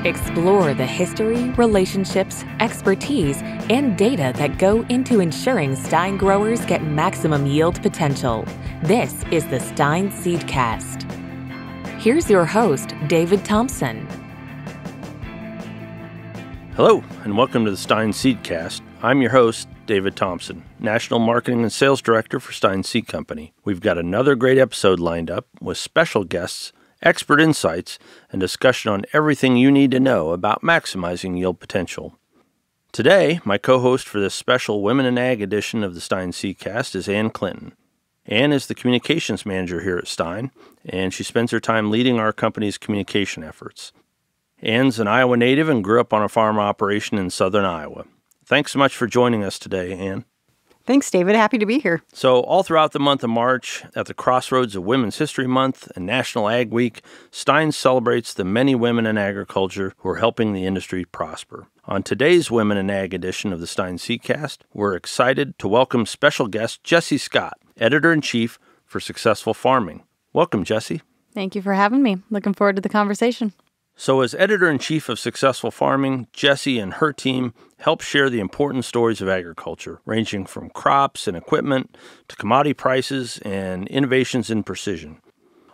Explore the history, relationships, expertise, and data that go into ensuring Stine growers get maximum yield potential. This is the Stine Seedcast. Here's your host, David Thompson. Hello, and welcome to the Stine Seedcast. I'm your host, David Thompson, National Marketing and Sales Director for Stine Seed Company. We've got another great episode lined up with special guests, expert insights, and discussion on everything you need to know about maximizing yield potential. Today, my co-host for this special Women in Ag edition of the Stine Seedcast is Ann Clinton. Ann is the communications manager here at Stine, and she spends her time leading our company's communication efforts. Ann's an Iowa native and grew up on a farm operation in southern Iowa. Thanks so much for joining us today, Ann. Thanks, David. Happy to be here. So all throughout the month of March, at the crossroads of Women's History Month and National Ag Week, Stine celebrates the many women in agriculture who are helping the industry prosper. On today's Women in Ag edition of the Stine Seedcast, we're excited to welcome special guest Jessie Scott, Editor-in-Chief for Successful Farming. Welcome, Jessie. Thank you for having me. Looking forward to the conversation. So as Editor-in-Chief of Successful Farming, Jessie and her team help share the important stories of agriculture, ranging from crops and equipment to commodity prices and innovations in precision.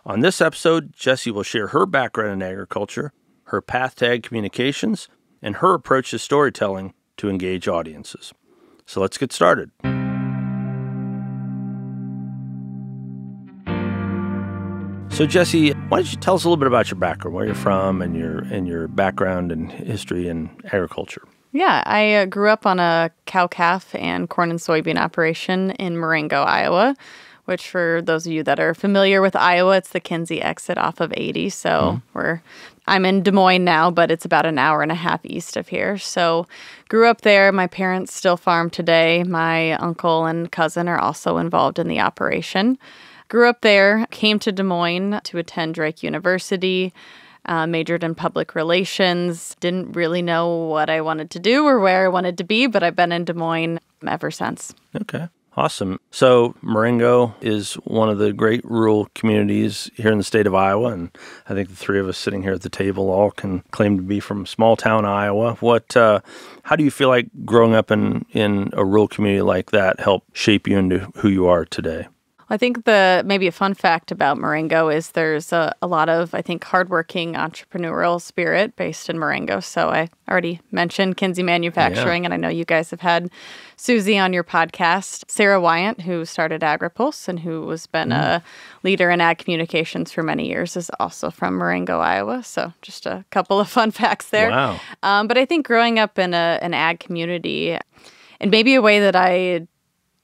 On this episode, Jessie will share her background in agriculture, her path to ag communications, and her approach to storytelling to engage audiences. So let's get started. So Jessie, why don't you tell us a little bit about your background, where you're from, and your background and history in agriculture? Yeah, I grew up on a cow-calf and corn and soybean operation in Marengo, Iowa, which for those of you that are familiar with Iowa, it's the Kinsey exit off of 80. So I'm in Des Moines now, but it's about an hour and a half east of here. So grew up there. My parents still farm today. My uncle and cousin are also involved in the operation. Grew up there, came to Des Moines to attend Drake University, majored in public relations, didn't really know what I wanted to do or where I wanted to be, but I've been in Des Moines ever since. Okay, awesome. So Marengo is one of the great rural communities here in the state of Iowa, and I think the three of us sitting here at the table all can claim to be from small town Iowa. How do you feel like growing up in a rural community like that helped shape you into who you are today? I think maybe a fun fact about Marengo is there's a lot of, I think, hardworking entrepreneurial spirit based in Marengo. So I already mentioned Kinsey Manufacturing, and I know you guys have had Susie on your podcast. Sarah Wyant, who started AgriPulse and who has been a leader in ag communications for many years, is also from Marengo, Iowa. So just a couple of fun facts there. Wow. But I think growing up in an ag community, and maybe a way that I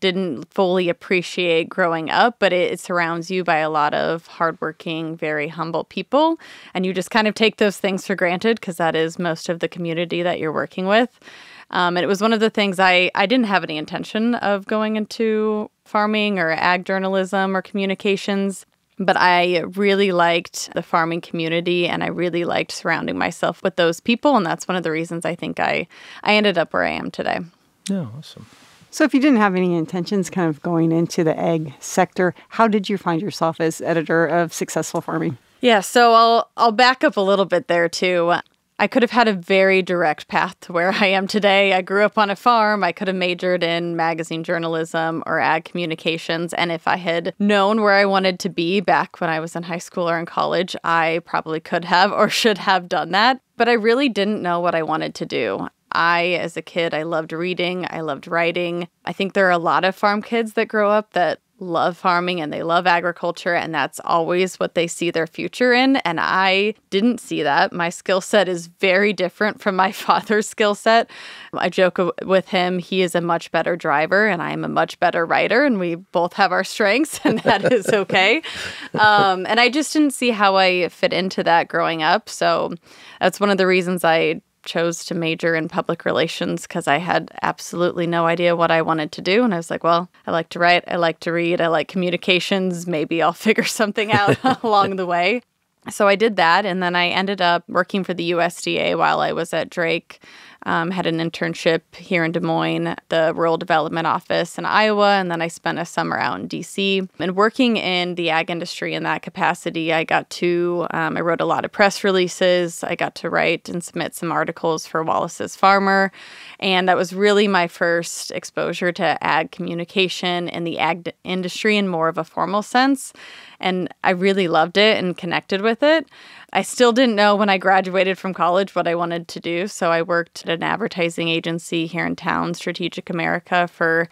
didn't fully appreciate growing up, but it surrounds you by a lot of hardworking, very humble people. And you just kind of take those things for granted because that is most of the community that you're working with. And it was one of the things I didn't have any intention of going into farming or ag journalism or communications. But I really liked the farming community and I really liked surrounding myself with those people. And that's one of the reasons I think I ended up where I am today. Yeah, awesome. So if you didn't have any intentions kind of going into the ag sector, how did you find yourself as editor of Successful Farming? Yeah, so I'll back up a little bit there too. I could have had a very direct path to where I am today. I grew up on a farm. I could have majored in magazine journalism or ag communications. And if I had known where I wanted to be back when I was in high school or in college, I probably could have or should have done that. But I really didn't know what I wanted to do. As a kid, I loved reading. I loved writing. I think there are a lot of farm kids that grow up that love farming and they love agriculture, and that's always what they see their future in. And I didn't see that. My skill set is very different from my father's skill set. I joke with him, he is a much better driver and I am a much better writer, and we both have our strengths, and that is okay. And I just didn't see how I fit into that growing up. So that's one of the reasons I chose to major in public relations, because I had absolutely no idea what I wanted to do. And I was like, well, I like to write, I like to read, I like communications. Maybe I'll figure something out along the way. So I did that, and then I ended up working for the USDA while I was at Drake. Had an internship here in Des Moines, the Rural Development Office in Iowa, and then I spent a summer out in D.C. And working in the ag industry in that capacity, I wrote a lot of press releases. I got to write and submit some articles for Wallace's Farmer, and that was really my first exposure to ag communication in the ag industry in more of a formal sense. And I really loved it and connected with it. I still didn't know when I graduated from college what I wanted to do, so I worked at an advertising agency here in town, Strategic America, for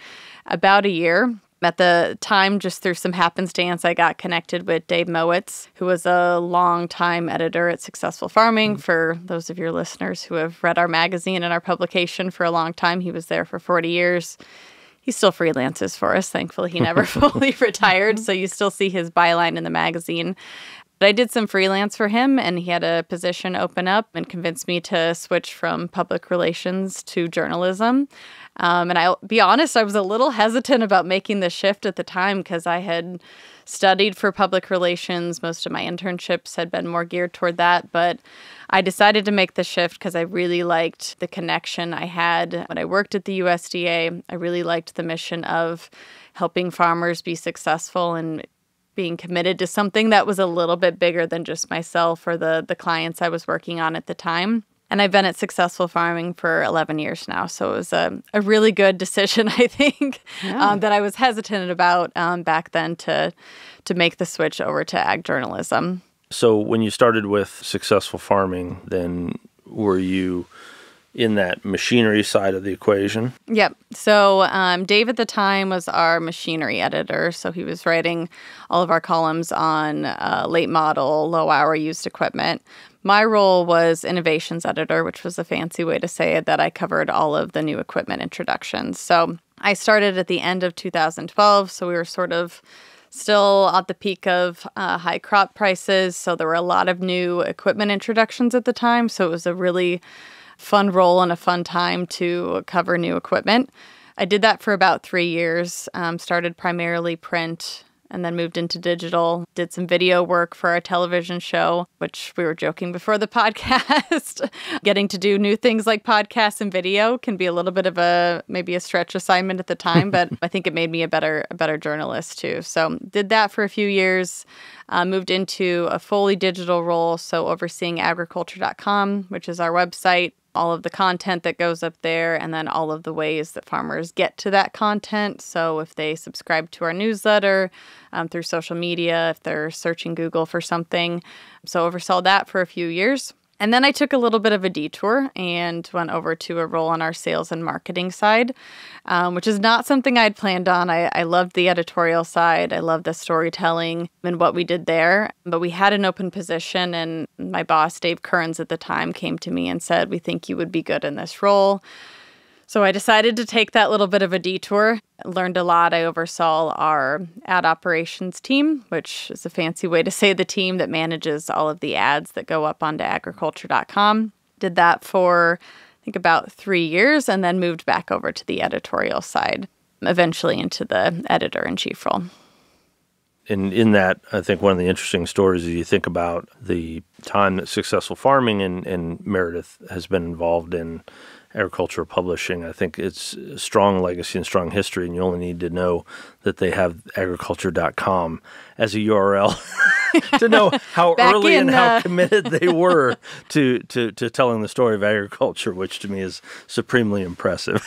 about a year. At the time, just through some happenstance, I got connected with Dave Mowitz, who was a longtime editor at Successful Farming. For those of your listeners who have read our magazine and our publication for a long time, he was there for 40 years. He still freelances for us. Thankfully, he never fully retired, so you still see his byline in the magazine. But I did some freelance for him, and he had a position open up and convinced me to switch from public relations to journalism. And I'll be honest, I was a little hesitant about making the shift at the time because I had studied for public relations. Most of my internships had been more geared toward that, but I decided to make the shift because I really liked the connection I had when I worked at the USDA. I really liked the mission of helping farmers be successful and being committed to something that was a little bit bigger than just myself or the clients I was working on at the time. And I've been at Successful Farming for 11 years now, so it was a really good decision, I think, that I was hesitant about back then to make the switch over to ag journalism. So when you started with Successful Farming, then were you in that machinery side of the equation? Yep. So Dave at the time was our machinery editor, so he was writing all of our columns on late model, low-hour used equipment. My role was innovations editor, which was a fancy way to say it, that I covered all of the new equipment introductions. So I started at the end of 2012, so we were sort of still at the peak of high crop prices, so there were a lot of new equipment introductions at the time, so it was a really fun role and a fun time to cover new equipment. I did that for about 3 years, started primarily print and then moved into digital, did some video work for our television show, which we were joking before the podcast. Getting to do new things like podcasts and video can be a little bit of maybe a stretch assignment at the time, but I think it made me a better journalist too. So did that for a few years, moved into a fully digital role, so overseeing agriculture.com, which is our website, all of the content that goes up there, and then all of the ways that farmers get to that content. So if they subscribe to our newsletter, through social media, if they're searching Google for something. So oversaw that for a few years. And then I took a little bit of a detour and went over to a role on our sales and marketing side, which is not something I'd planned on. I loved the editorial side. I loved the storytelling and what we did there. But we had an open position, and my boss, Dave Kearns, at the time came to me and said, "We think you would be good in this role." So I decided to take that little bit of a detour. I learned a lot. I oversaw our ad operations team, which is a fancy way to say the team that manages all of the ads that go up onto agriculture.com. Did that for, I think, about 3 years, and then moved back over to the editorial side, eventually into the editor-in-chief role. And in that, I think one of the interesting stories is you think about the time that Successful Farming and Meredith has been involved in agricultural publishing. I think it's a strong legacy and strong history, and you only need to know that they have agriculture.com as a URL to know how early and how committed they were to telling the story of agriculture, which to me is supremely impressive.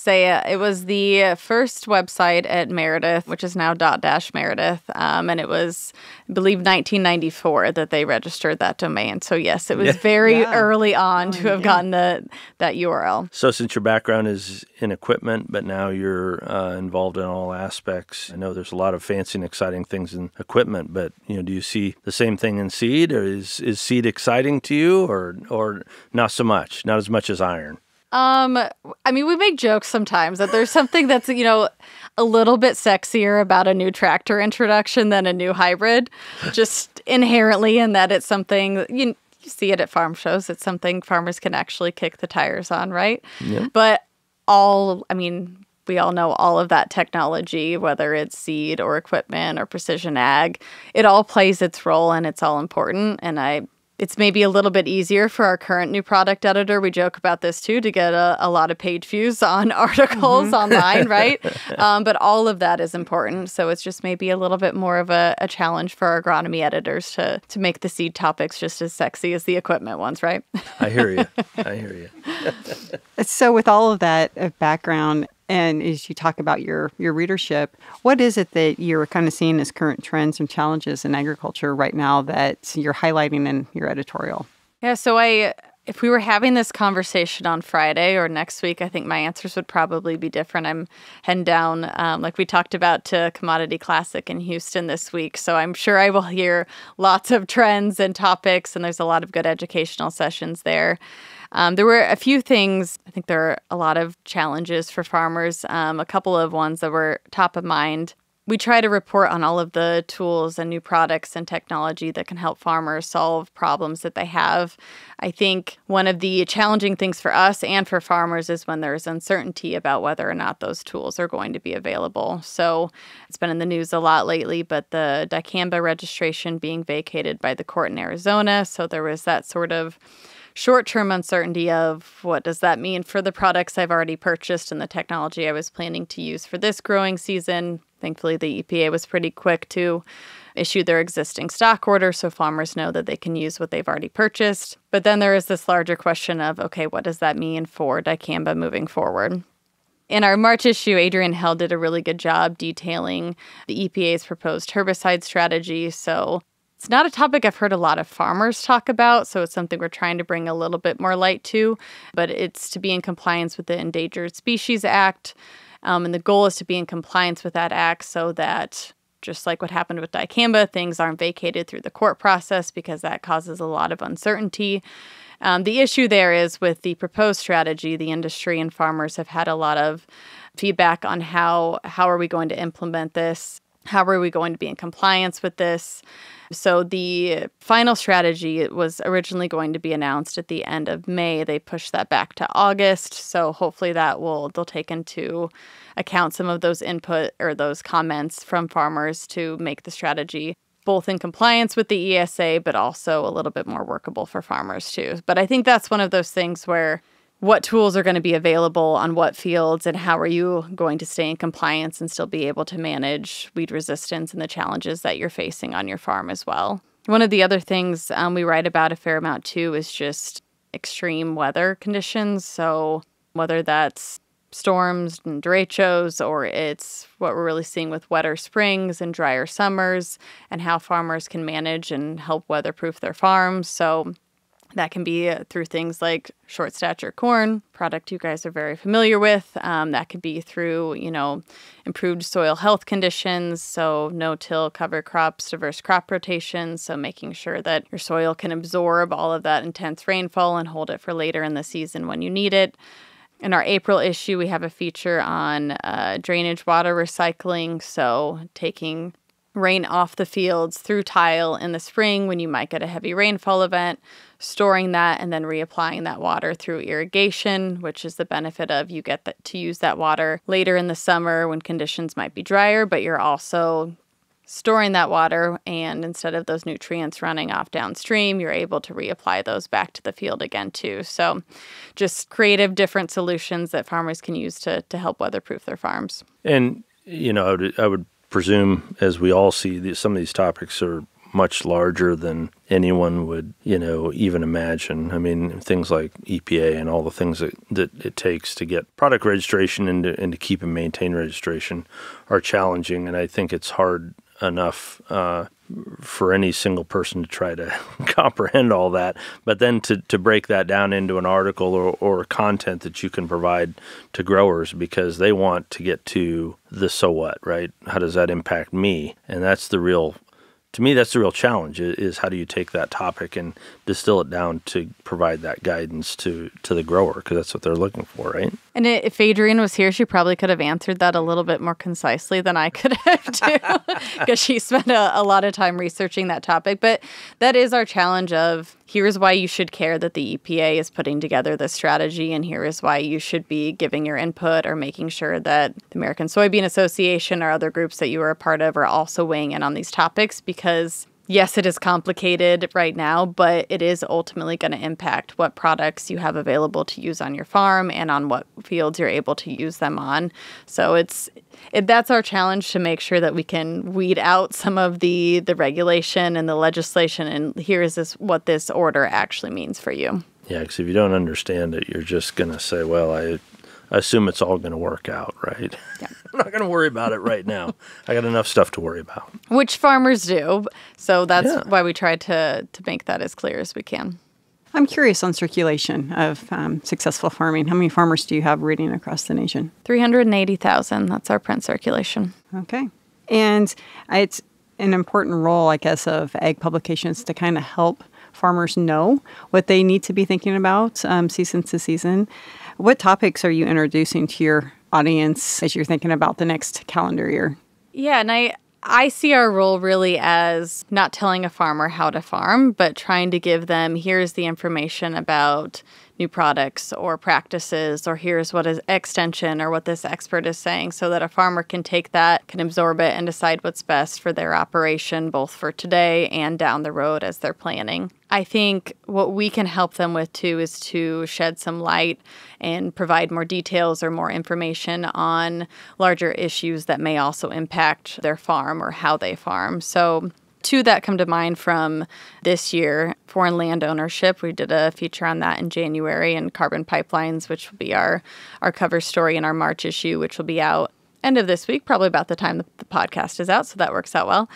It was the first website at Meredith, which is now .-Meredith, and it was, I believe, 1994 that they registered that domain. So yes, it was very early on to have gotten that URL. So since your background is in equipment, but now you're involved in all aspects, I know there's a lot of fancy and exciting things in equipment, but do you see the same thing in seed, or is seed exciting to you, or not so much, not as much as iron? We make jokes sometimes that there's something that's, a little bit sexier about a new tractor introduction than a new hybrid, just inherently, in that it's something, you see it at farm shows. It's something farmers can actually kick the tires on, right? Yeah. But we all know all of that technology, whether it's seed or equipment or precision ag, it all plays its role and it's all important. And It's maybe a little bit easier for our current new product editor. We joke about this too, to get a lot of page views on articles online, right? But all of that is important. So it's just maybe a little bit more of a challenge for our agronomy editors to make the seed topics just as sexy as the equipment ones, right? I hear you. So with all of that background, and as you talk about your readership, what is it that you're kind of seeing as current trends and challenges in agriculture right now that you're highlighting in your editorial? Yeah, so if we were having this conversation on Friday or next week, I think my answers would probably be different. I'm heading down, like we talked about, to Commodity Classic in Houston this week. So I'm sure I will hear lots of trends and topics, and there's a lot of good educational sessions there. There were a few things. I think there are a lot of challenges for farmers. A couple of ones that were top of mind. We try to report on all of the tools and new products and technology that can help farmers solve problems that they have. I think one of the challenging things for us and for farmers is when there's uncertainty about whether or not those tools are going to be available. So it's been in the news a lot lately, but the dicamba registration being vacated by the court in Arizona. So there was that sort of short-term uncertainty of what does that mean for the products I've already purchased and the technology I was planning to use for this growing season. Thankfully, the EPA was pretty quick to issue their existing stock order so farmers know that they can use what they've already purchased. But then there is this larger question of, okay, what does that mean for dicamba moving forward? In our March issue, Adrian Held did a really good job detailing the EPA's proposed herbicide strategy. So it's not a topic I've heard a lot of farmers talk about, so it's something we're trying to bring a little bit more light to, but it's to be in compliance with the Endangered Species Act, and the goal is to be in compliance with that act so that, just like what happened with dicamba, things aren't vacated through the court process because that causes a lot of uncertainty. The issue there is with the proposed strategy, the industry and farmers have had a lot of feedback on how are we going to implement this, how are we going to be in compliance with this. So the final strategy was originally going to be announced at the end of May. They pushed that back to August. So hopefully they'll take into account some of those input or those comments from farmers to make the strategy both in compliance with the ESA, but also a little bit more workable for farmers too. But I think that's one of those things where what tools are going to be available on what fields and how are you going to stay in compliance and still be able to manage weed resistance and the challenges that you're facing on your farm as well. One of the other things we write about a fair amount too is just extreme weather conditions. So whether that's storms and derechos or it's what we're really seeing with wetter springs and drier summers and how farmers can manage and help weatherproof their farms. So that can be through things like short stature corn, product you guys are very familiar with. That could be through, improved soil health conditions, so no-till cover crops, diverse crop rotations, so making sure that your soil can absorb all of that intense rainfall and hold it for later in the season when you need it. In our April issue, we have a feature on drainage water recycling, so taking rain off the fields through tile in the spring when you might get a heavy rainfall event, storing that and then reapplying that water through irrigation, which is the benefit of you get to use that water later in the summer when conditions might be drier, but you're also storing that water, and instead of those nutrients running off downstream, you're able to reapply those back to the field again too. So just creative different solutions that farmers can use to help weatherproof their farms. And, I would presume, as we all see, some of these topics are much larger than anyone would, even imagine. I mean, things like EPA and all the things that it takes to get product registration and to keep and maintain registration are challenging. And I think it's hard enough for any single person to try to comprehend all that. But then to break that down into an article or content that you can provide to growers because they want to get to the so what, right? How does that impact me? And that's the real challenge is how do you take that topic and distill it down to provide that guidance to the grower, because that's what they're looking for, right? And if Adrienne was here, she probably could have answered that a little bit more concisely than I could have too, because she spent a lot of time researching that topic. But that is our challenge of here's why you should care that the EPA is putting together this strategy, and here is why you should be giving your input or making sure that the American Soybean Association or other groups that you are a part of are also weighing in on these topics, because yes, it is complicated right now, but it is ultimately going to impact what products you have available to use on your farm and on what fields you're able to use them on. So that's our challenge, to make sure that we can weed out some of the regulation and the legislation, and here is what this order actually means for you. Yeah, because if you don't understand it, you're just going to say, well, I assume it's all going to work out, right? Yeah. I'm not going to worry about it right now. I got enough stuff to worry about. Which farmers do. So that's why we try to make that as clear as we can. I'm curious on circulation of successful farming. How many farmers do you have reading across the nation? 380,000. That's our print circulation. Okay. And it's an important role, I guess, of ag publications to kind of help farmers know what they need to be thinking about season to season. What topics are you introducing to your audience as you're thinking about the next calendar year? Yeah, and I see our role really as not telling a farmer how to farm, but trying to give them, here's the information about new products or practices, or here's what is extension or what this expert is saying, so that a farmer can take that, can absorb it, and decide what's best for their operation, both for today and down the road as they're planning. I think what we can help them with, too, is to shed some light and provide more details or more information on larger issues that may also impact their farm or how they farm. So two that come to mind from this year: foreign land ownership. We did a feature on that in January, and carbon pipelines, which will be our cover story in our March issue, which will be out end of this week, probably about the time the podcast is out, so that works out well.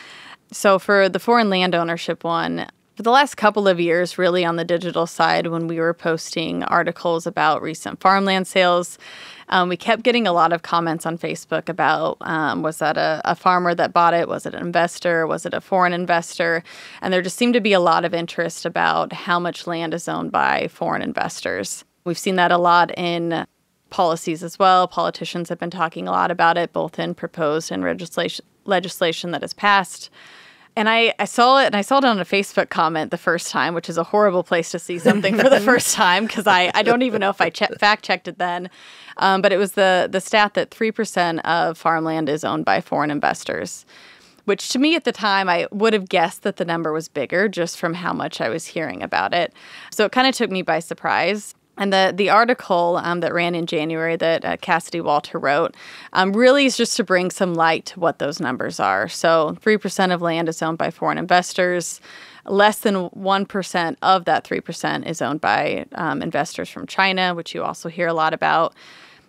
So for the foreign land ownership one, for the last couple of years, really on the digital side, when we were posting articles about recent farmland sales, we kept getting a lot of comments on Facebook about, was that a farmer that bought it? Was it an investor? Was it a foreign investor? And there just seemed to be a lot of interest about how much land is owned by foreign investors. We've seen that a lot in policies as well. Politicians have been talking a lot about it, both in proposed and legislation that has passed. And I saw it, and I saw it on a Facebook comment the first time, which is a horrible place to see something for the first time, because I don't even know if I fact-checked it then. But it was the stat that 3% of farmland is owned by foreign investors, which to me at the time, I would have guessed that the number was bigger just from how much I was hearing about it. So it kind of took me by surprise. And the article that ran in January that Cassidy Walter wrote really is just to bring some light to what those numbers are. So 3% of land is owned by foreign investors. Less than 1% of that 3% is owned by investors from China, which you also hear a lot about.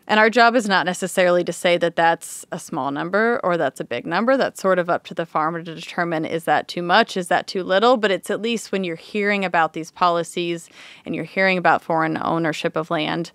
And our job is not necessarily to say that that's a small number or that's a big number. That's sort of up to the farmer to determine, is that too much? Is that too little? But it's at least when you're hearing about these policies and you're hearing about foreign ownership of land,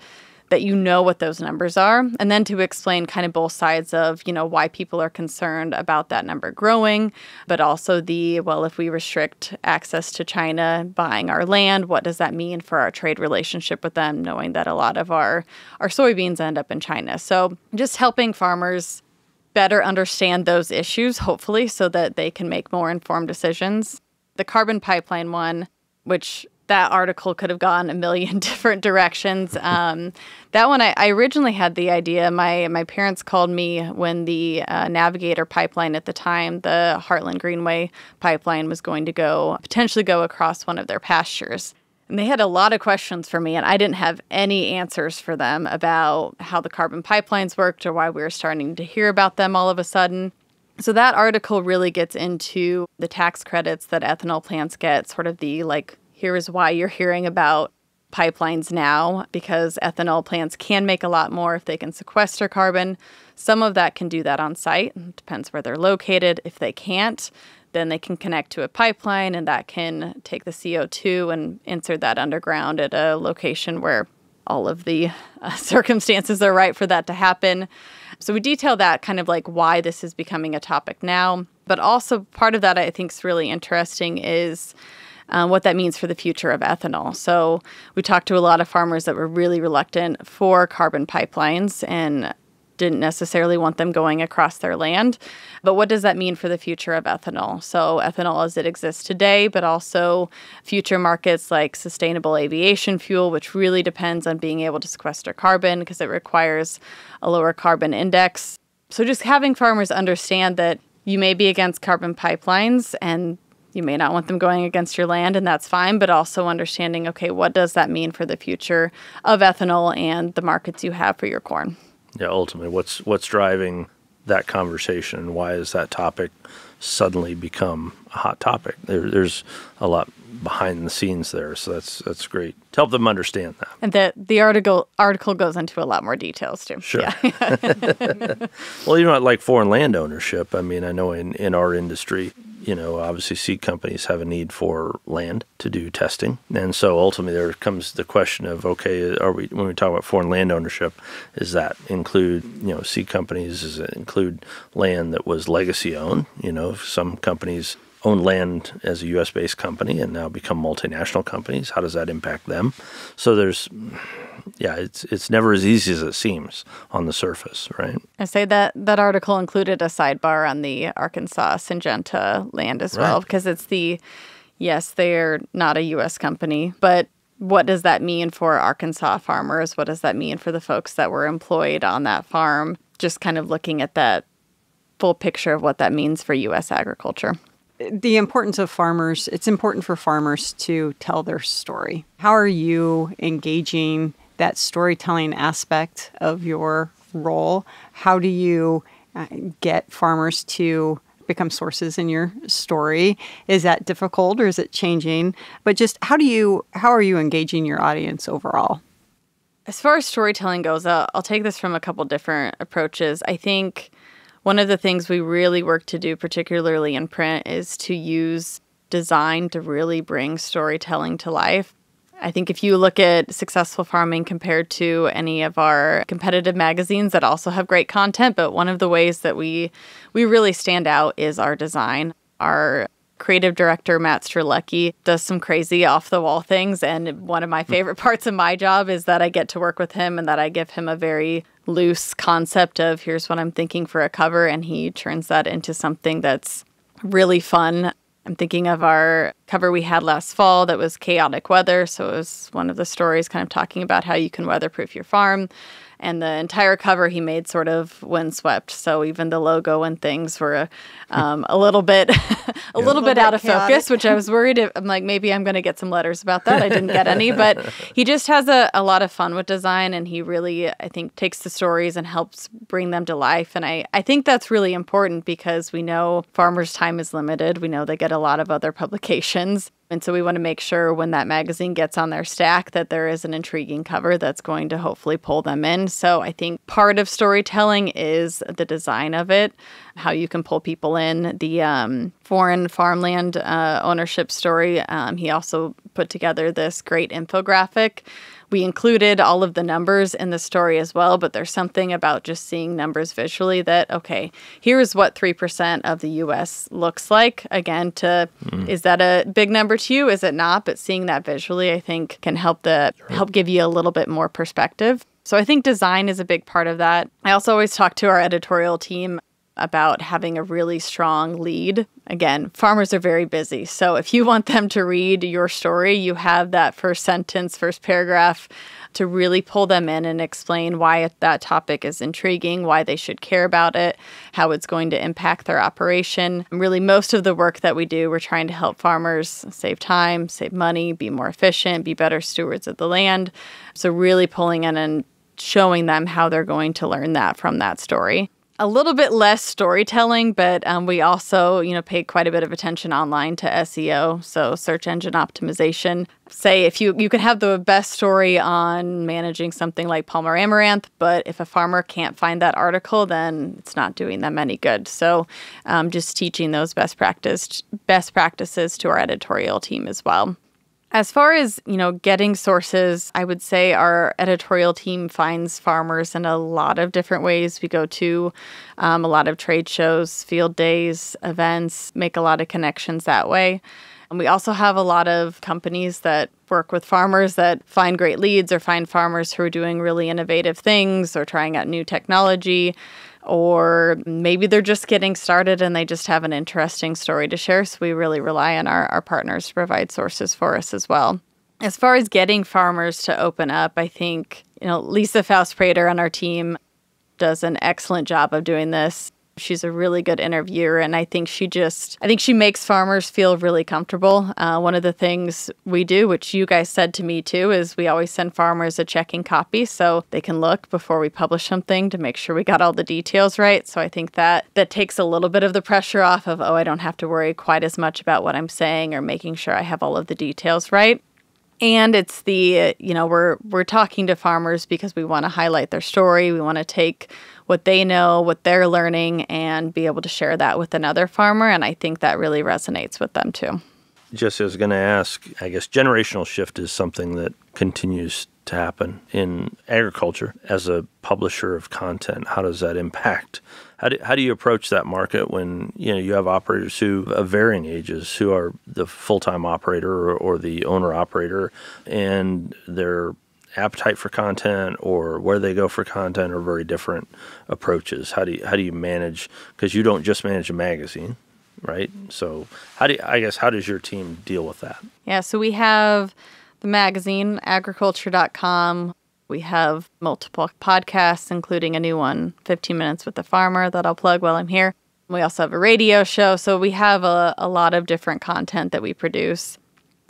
that you know what those numbers are. And then to explain kind of both sides of, why people are concerned about that number growing, but also if we restrict access to China buying our land, what does that mean for our trade relationship with them, knowing that a lot of our soybeans end up in China. So just helping farmers better understand those issues, hopefully, so that they can make more informed decisions. The carbon pipeline one, which that article could have gone a million different directions. That one, I originally had the idea. My parents called me when the Navigator pipeline at the time, the Heartland Greenway pipeline, was going to potentially go across one of their pastures. And they had a lot of questions for me, and I didn't have any answers for them about how the carbon pipelines worked or why we were starting to hear about them all of a sudden. So that article really gets into the tax credits that ethanol plants get, sort of here is why you're hearing about pipelines now, because ethanol plants can make a lot more if they can sequester carbon. Some of that can do that on site. It depends where they're located. If they can't, then they can connect to a pipeline, and that can take the CO2 and insert that underground at a location where all of the circumstances are right for that to happen. So we detail that kind of why this is becoming a topic now. But also part of that I think is really interesting is what that means for the future of ethanol. So we talked to a lot of farmers that were really reluctant for carbon pipelines and didn't necessarily want them going across their land. But what does that mean for the future of ethanol? So ethanol as it exists today, but also future markets like sustainable aviation fuel, which really depends on being able to sequester carbon because it requires a lower carbon index. So just having farmers understand that you may be against carbon pipelines, and You may not want them going against your land, and that's fine, but also understanding, okay, what does that mean for the future of ethanol and the markets you have for your corn? Yeah, ultimately, what's driving that conversation, and why has that topic suddenly become a hot topic? There's a lot behind the scenes there, so that's great to help them understand that. And the article goes into a lot more details too. Sure. Yeah. Well, like foreign land ownership. I mean, I know in our industry, obviously seed companies have a need for land to do testing. And so ultimately there comes the question of, okay, when we talk about foreign land ownership, does that include, seed companies? Does it include land that was legacy owned? Some companies own land as a U.S.-based company and now become multinational companies. How does that impact them? So it's never as easy as it seems on the surface, right? I say that article included a sidebar on the Arkansas Syngenta land as well, because it's yes, they're not a U.S. company, but what does that mean for Arkansas farmers? What does that mean for the folks that were employed on that farm? Just kind of looking at that full picture of what that means for U.S. agriculture. The importance of farmers, it's important for farmers to tell their story. How are you engaging that storytelling aspect of your role? How do you get farmers to become sources in your story? Is that difficult or is it changing? But just how are you engaging your audience overall? As far as storytelling goes, I'll take this from a couple different approaches. I think one of the things we really work to do, particularly in print, is to use design to really bring storytelling to life. I think if you look at Successful Farming compared to any of our competitive magazines that also have great content, but one of the ways that we really stand out is our design. Our creative director, Matt Strzelecki, does some crazy off-the-wall things, and one of my favorite parts of my job is that I get to work with him and that I give him a very loose concept of here's what I'm thinking for a cover, and he turns that into something that's really fun. I'm thinking of our cover we had last fall that was chaotic weather, so it was one of the stories kind of talking about how you can weatherproof your farm. And the entire cover he made sort of windswept, so even the logo and things were a little bit out of focus, which I was worried. I'm like, maybe I'm going to get some letters about that. I didn't get any, but he just has a lot of fun with design, and he really, I think, takes the stories and helps bring them to life. And I think that's really important because we know farmers' time is limited. We know they get a lot of other publications. And so we want to make sure when that magazine gets on their stack that there is an intriguing cover that's going to hopefully pull them in. So I think part of storytelling is the design of it, how you can pull people in. The foreign farmland ownership story, he also put together this great infographic. We included all of the numbers in the story as well, but there's something about just seeing numbers visually that, okay, here's what 3% of the U.S. looks like. Again, is that a big number to you? Is it not? But seeing that visually, I think, can help give you a little bit more perspective. So I think design is a big part of that. I also always talk to our editorial team about having a really strong lead. Again, farmers are very busy. So if you want them to read your story, you have that first sentence, first paragraph to really pull them in and explain why that topic is intriguing, why they should care about it, how it's going to impact their operation. And really, most of the work that we do, we're trying to help farmers save time, save money, be more efficient, be better stewards of the land. So really pulling in and showing them how they're going to learn that from that story. A little bit less storytelling, but we also, paid quite a bit of attention online to SEO, so search engine optimization. Say if you can have the best story on managing something like Palmer amaranth, but if a farmer can't find that article, then it's not doing them any good. So just teaching those best practices to our editorial team as well. As far as, getting sources, I would say our editorial team finds farmers in a lot of different ways. We go to a lot of trade shows, field days, events, make a lot of connections that way. And we also have a lot of companies that work with farmers that find great leads or find farmers who are doing really innovative things or trying out new technology. Or maybe they're just getting started and they just have an interesting story to share. So we really rely on our partners to provide sources for us as well. As far as getting farmers to open up, I think, Lisa Faust-Prater on our team does an excellent job of doing this. She's a really good interviewer, and I think she makes farmers feel really comfortable. One of the things we do, which you guys said to me too, is we always send farmers a checking copy so they can look before we publish something to make sure we got all the details right. So I think that takes a little bit of the pressure off of, I don't have to worry quite as much about what I'm saying or making sure I have all of the details right. And it's we're talking to farmers because we want to highlight their story. We want to take what they know, what they're learning, and be able to share that with another farmer. And I think that really resonates with them too. Jesse, I was going to ask, I guess generational shift is something that continues to happen in agriculture. As a publisher of content, how does that impact? How do you approach that market when you have operators who of varying ages, who are the full-time operator or the owner-operator, and their appetite for content or where they go for content are very different approaches? How do you manage? Because you don't just manage a magazine, right? So how does your team deal with that? Yeah, so we have the magazine, agriculture.com. We have multiple podcasts, including a new one, 15 Minutes with the Farmer, that I'll plug while I'm here. We also have a radio show. So we have a lot of different content that we produce.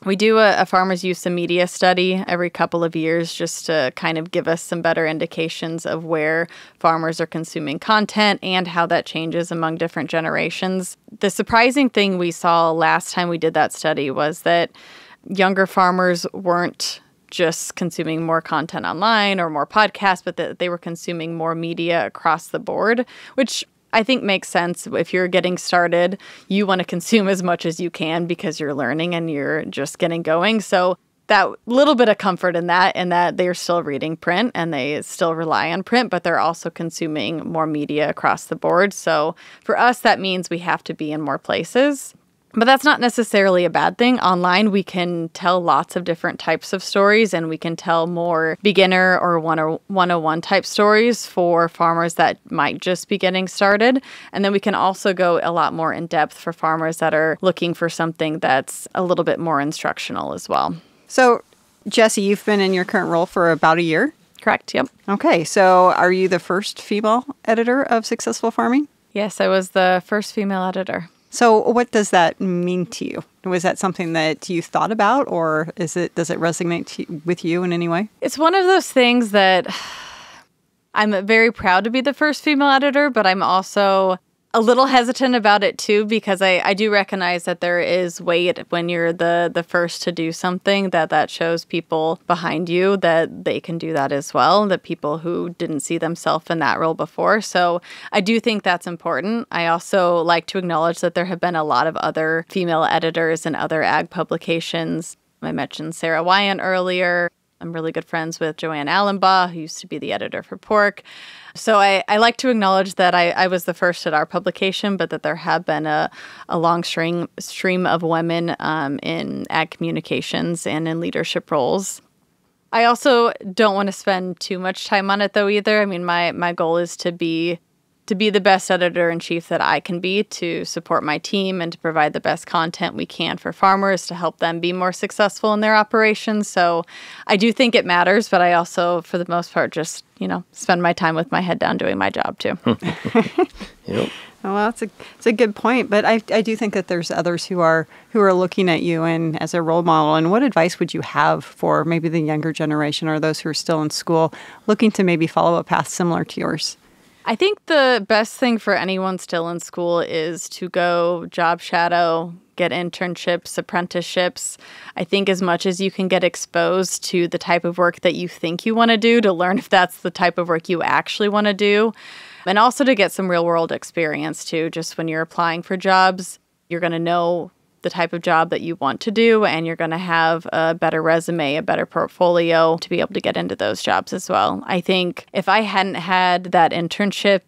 We do a farmers' use of media study every couple of years just to kind of give us some better indications of where farmers are consuming content and how that changes among different generations. The surprising thing we saw last time we did that study was that younger farmers weren't just consuming more content online or more podcasts, but that they were consuming more media across the board, which I think makes sense. If you're getting started, you want to consume as much as you can because you're learning and you're just getting going. So that little bit of comfort in that they're still reading print and they still rely on print, but they're also consuming more media across the board. So for us, that means we have to be in more places. But that's not necessarily a bad thing. Online, we can tell lots of different types of stories, and we can tell more beginner or 101 type stories for farmers that might just be getting started. And then we can also go a lot more in depth for farmers that are looking for something that's a little bit more instructional as well. So, Jessie, you've been in your current role for about a year? Correct, yep. Okay, so are you the first female editor of Successful Farming? Yes, I was the first female editor. So what does that mean to you? Was that something that you thought about, or does it resonate with you in any way? It's one of those things that I'm very proud to be the first female editor, but I'm also a little hesitant about it too, because I do recognize that there is weight when you're the first to do something, that shows people behind you that they can do that as well, that people who didn't see themselves in that role before. So I do think that's important. I also like to acknowledge that there have been a lot of other female editors in other ag publications. I mentioned Sarah Wyant earlier. I'm really good friends with Joanne Allenbaugh, who used to be the editor for Pork. So I like to acknowledge that I was the first at our publication, but that there have been a long stream of women in ag communications and in leadership roles. I also don't want to spend too much time on it, though, either. I mean, my goal is to be the best editor-in-chief that I can be, to support my team and to provide the best content we can for farmers to help them be more successful in their operations. So I do think it matters, but I also, for the most part, just, spend my time with my head down doing my job too. Yep. Well, it's a good point, but I do think that there's others who are looking at you and as a role model. And what advice would you have for maybe the younger generation or those who are still in school looking to maybe follow a path similar to yours? I think the best thing for anyone still in school is to go job shadow, get internships, apprenticeships. I think as much as you can get exposed to the type of work that you think you want to do, to learn if that's the type of work you actually want to do, and also to get some real world experience too. Just when you're applying for jobs, you're going to know the type of job that you want to do, and you're going to have a better resume, a better portfolio to be able to get into those jobs as well. I think if I hadn't had that internship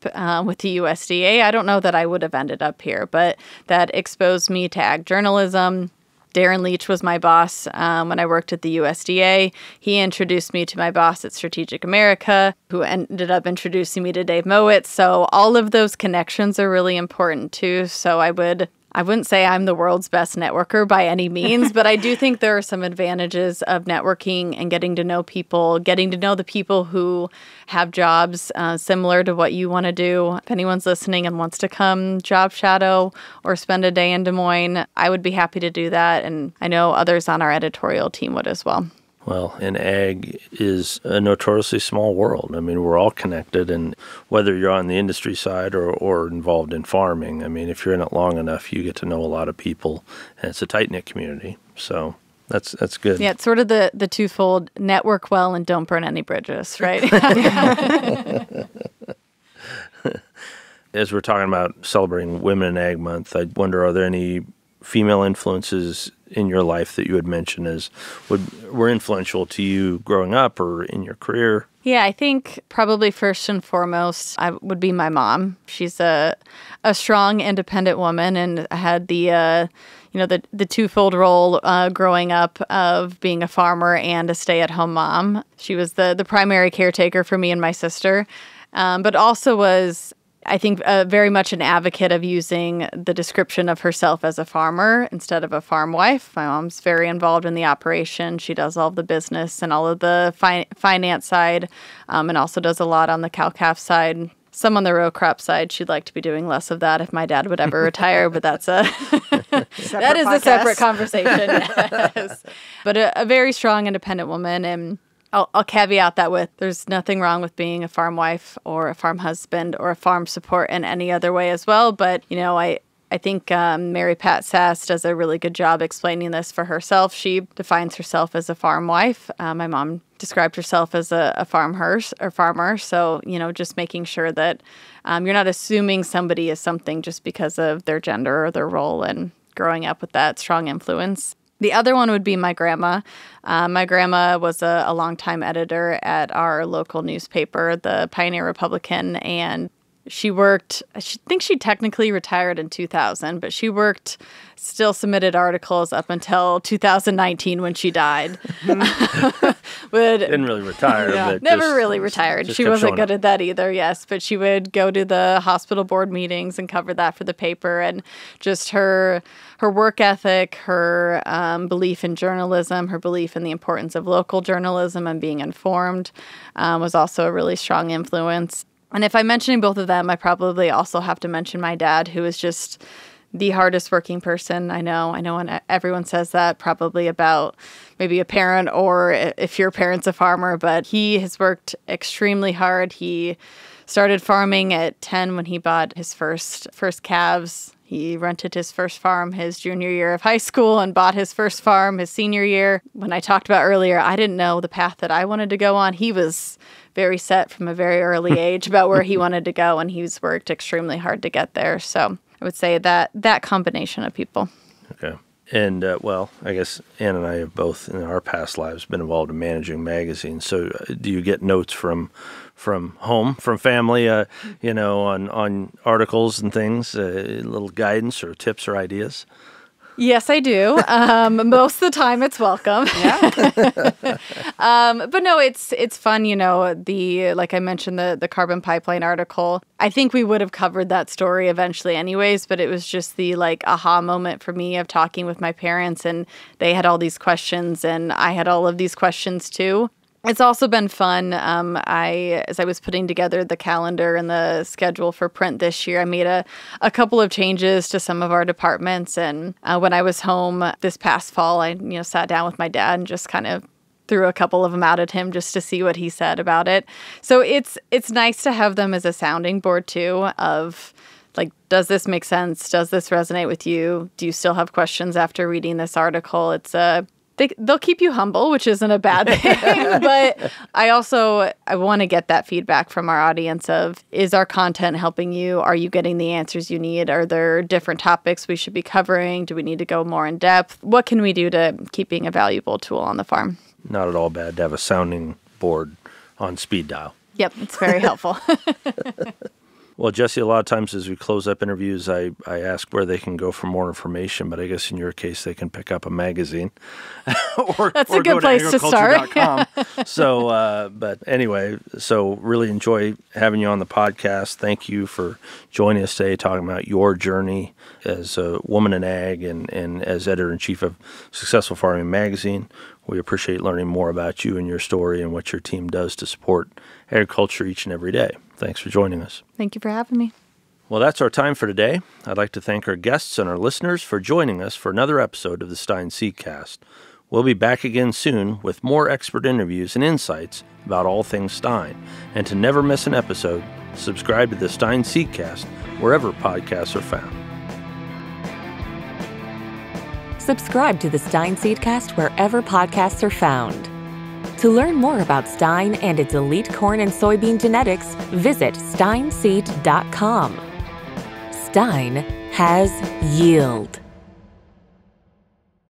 with the USDA, I don't know that I would have ended up here, but that exposed me to ag journalism. Darren Leach was my boss when I worked at the USDA. He introduced me to my boss at Strategic America, who ended up introducing me to Dave Mowat. So all of those connections are really important too. So I would I wouldn't say I'm the world's best networker by any means, but I do think there are some advantages of networking and getting to know people, getting to know the people who have jobs similar to what you want to do. If anyone's listening and wants to come job shadow or spend a day in Des Moines, I would be happy to do that. And I know others on our editorial team would as well. Well, and ag is a notoriously small world. I mean, we're all connected, and whether you're on the industry side or involved in farming, I mean, if you're in it long enough, you get to know a lot of people, and it's a tight-knit community. So that's good. Yeah, it's sort of the twofold: network well and don't burn any bridges, right? As we're talking about celebrating Women in Ag Month, I wonder, are there any female influences in your life that you would mention as were influential to you growing up or in your career? Yeah, I think probably first and foremost would be my mom. She's a strong, independent woman, and I had the twofold role growing up of being a farmer and a stay-at-home mom. She was the primary caretaker for me and my sister, but also was, I think, very much an advocate of using the description of herself as a farmer instead of a farm wife. My mom's very involved in the operation. She does all of the business and all of the finance side, and also does a lot on the cow-calf side. Some on the row crop side. She'd like to be doing less of that if my dad would ever retire, but that is a separate conversation. Yes. But a very strong, independent woman, and I'll caveat that with there's nothing wrong with being a farm wife or a farm husband or a farm support in any other way as well. But, I think Mary Pat Sass does a really good job explaining this for herself. She defines herself as a farm wife. My mom described herself as a farmer. So, just making sure that you're not assuming somebody is something just because of their gender or their role, and growing up with that strong influence. The other one would be my grandma. My grandma was a longtime editor at our local newspaper, the Pioneer Republican, and she worked, I think she technically retired in 2000, but she still submitted articles up until 2019 when she died. Didn't really retire. Yeah, but never really retired. She wasn't good at that either, yes. But she would go to the hospital board meetings and cover that for the paper. And just her work ethic, her belief in journalism, her belief in the importance of local journalism and being informed was also a really strong influence. And if I'm mentioning both of them, I probably also have to mention my dad, who is just the hardest working person I know. I know when everyone says that probably about maybe a parent or if your parent's a farmer, but he has worked extremely hard. He started farming at 10 when he bought his first calves. He rented his first farm his junior year of high school and bought his first farm his senior year. When I talked about earlier, I didn't know the path that I wanted to go on. He was very set from a very early age about where he wanted to go, and he's worked extremely hard to get there. So I would say that combination of people. Okay. And, I guess Ann and I have both in our past lives been involved in managing magazines. So do you get notes from home, from family, on articles and things, little guidance or tips or ideas? Yes, I do. Most of the time it's welcome. Yeah. But no, it's fun, like I mentioned, the carbon pipeline article. I think we would have covered that story eventually anyways, but it was just the aha moment for me of talking with my parents, and they had all these questions and I had all of these questions too. It's also been fun. As I was putting together the calendar and the schedule for print this year, I made a couple of changes to some of our departments. And when I was home this past fall, I sat down with my dad and just kind of threw a couple of them out at him just to see what he said about it. So it's nice to have them as a sounding board too of does this make sense? Does this resonate with you? Do you still have questions after reading this article? They'll keep you humble, which isn't a bad thing. But I want to get that feedback from our audience of, is our content helping you? Are you getting the answers you need? Are there different topics we should be covering? Do we need to go more in depth? What can we do to keep being a valuable tool on the farm? Not at all bad to have a sounding board on speed dial. Yep, it's very helpful. Well, Jessie, a lot of times as we close up interviews, I ask where they can go for more information, but I guess in your case, they can pick up a magazine. That's a good place to start. But anyway, so really enjoy having you on the podcast. Thank you for joining us today, talking about your journey as a woman in ag and as editor-in-chief of Successful Farming Magazine. We appreciate learning more about you and your story and what your team does to support agriculture each and every day. Thanks for joining us. Thank you for having me. Well, that's our time for today. I'd like to thank our guests and our listeners for joining us for another episode of the Stine Seedcast. We'll be back again soon with more expert interviews and insights about all things Stine. And to never miss an episode, subscribe to the Stine Seedcast wherever podcasts are found. Subscribe to the Stine Seedcast wherever podcasts are found. To learn more about Stine and its elite corn and soybean genetics, visit stineseed.com. Stine has yield.